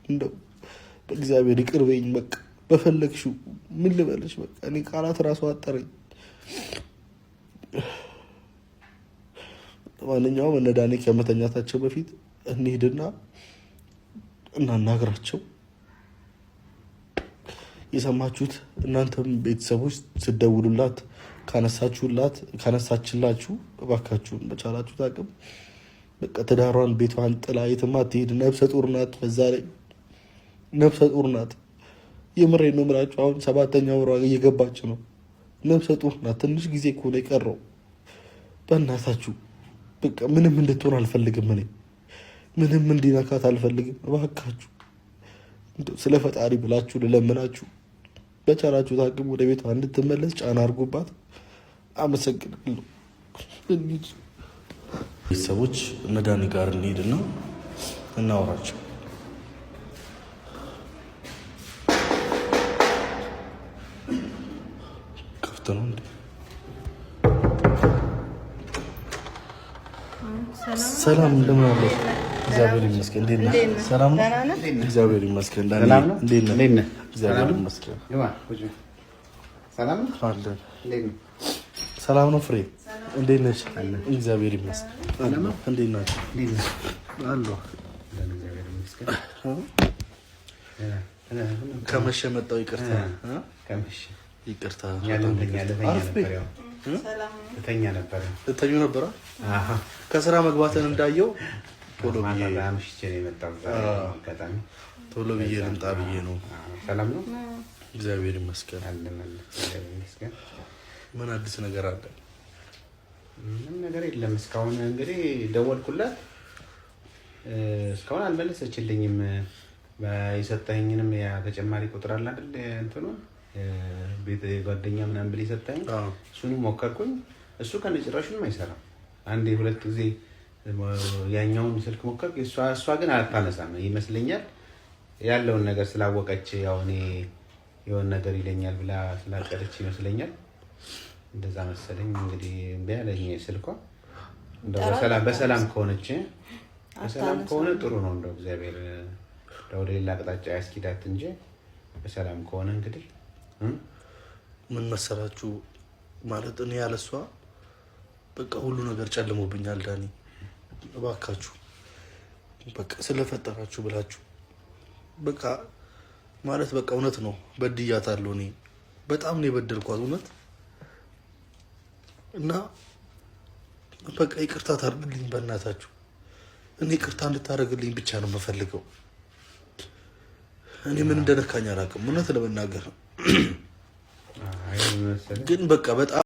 እንደው በእግዚአብሔር ይቅር በይኝ። በቃ በፈለግሽው ምን ልበልሽ? በቃ እኔ ቃላት ራሱ አጠረኝ። ማንኛውም እነ ዳኒ ከመተኛታቸው በፊት እንሂድና እናናግራቸው። የሰማችሁት እናንተም ቤተሰቦች ስደውሉላት ካነሳችላችሁ እባካችሁን በቻላችሁት አቅም በቃ ትዳሯን ቤቷን ጥላ የትም አትሄድ። ነፍሰ ጡር ናት። በዛ ላይ ነፍሰ ጡር ናት። የምሬን ነው የምላችሁ። አሁን 7ኛ ወሯ እየገባች ነው። ነፍሰ ጡር ናት። ትንሽ ጊዜ እኮ ነው የቀረው። በእናታችሁ በቃ ምንም እንድትሆን አልፈልግም። እኔ ምንም እንዲነካት አልፈልግም። እባካችሁ ስለ ፈጣሪ ብላችሁ ልለምናችሁ በቻላችሁት አቅም ወደ ቤቷ እንድትመለስ ጫና አድርጉባት። አመሰግናለሁ። ቤተሰቦች እነ ዳኒ ጋር እንሂድና እናወራቸው። ክፍት ነው እንዴ? ሰላም እንደምን አለ? እግዚአብሔር ይመስገን። እንዴት ነህ? ሰላም ነው? እግዚአብሔር ይመስገን። ዳኒ እንዴት ነህ? እግዚአብሔር ይመስገን። ሰላም ነው አለ። ሰላም ነው ፍሬ? እንዴት ነሽ? እግዚአብሔር ይመስገን። እንዴት ናችሁ? አሎ ከመሸ መጣሁ። ይቅርታ ይቅርታ። ልተኙ ነበረ። ከስራ መግባትን እንዳየው ቶሎ ብዬ ልምጣ ብዬ ነው። ሰላም ነው? እግዚአብሔር ይመስገን። ምን አዲስ ነገር አለ? ምንም ነገር የለም። እስካሁን እንግዲህ ደወልኩላት፣ እስካሁን አልመለሰችልኝም። የሰጠኸኝንም ያ ተጨማሪ ቁጥር አለ አይደል? እንትኑ ቤት ጓደኛ ምናምን ብለህ የሰጠኸኝ እሱንም ሞከርኩኝ። እሱ ከነጭራሹንም አይሰራም። አንዴ ሁለት ጊዜ ያኛውን ስልክ ሞከርኩ። እሷ ግን አታነሳም ይመስለኛል። ያለውን ነገር ስላወቀች ያው እኔ የሆነ ነገር ይለኛል ብላ ስላቀደች ይመስለኛል። እንደዛ መሰለኝ። እንግዲህ ቢያለኝ ስልኳ እንደው በሰላም ከሆነች በሰላም ከሆነ ጥሩ ነው። እንደው እግዚአብሔር ወደ ሌላ አቅጣጫ ያስኪዳት እንጂ በሰላም ከሆነ እንግዲህ ምን መሰላችሁ ማለት እኔ ያለሷ በቃ ሁሉ ነገር ጨልሞብኛል። ዳኒ እባካችሁ በቃ ስለፈጠራችሁ ብላችሁ በቃ ማለት በቃ እውነት ነው በድያታለሁ። እኔ በጣም ነው የበደልኳት እውነት። እና በቃ ይቅርታ ታርግልኝ በእናታችሁ። እኔ ይቅርታ እንድታደርግልኝ ብቻ ነው የምፈልገው። እኔ ምን እንደነካኝ አላውቅም እውነት ለመናገር ግን በቃ በጣም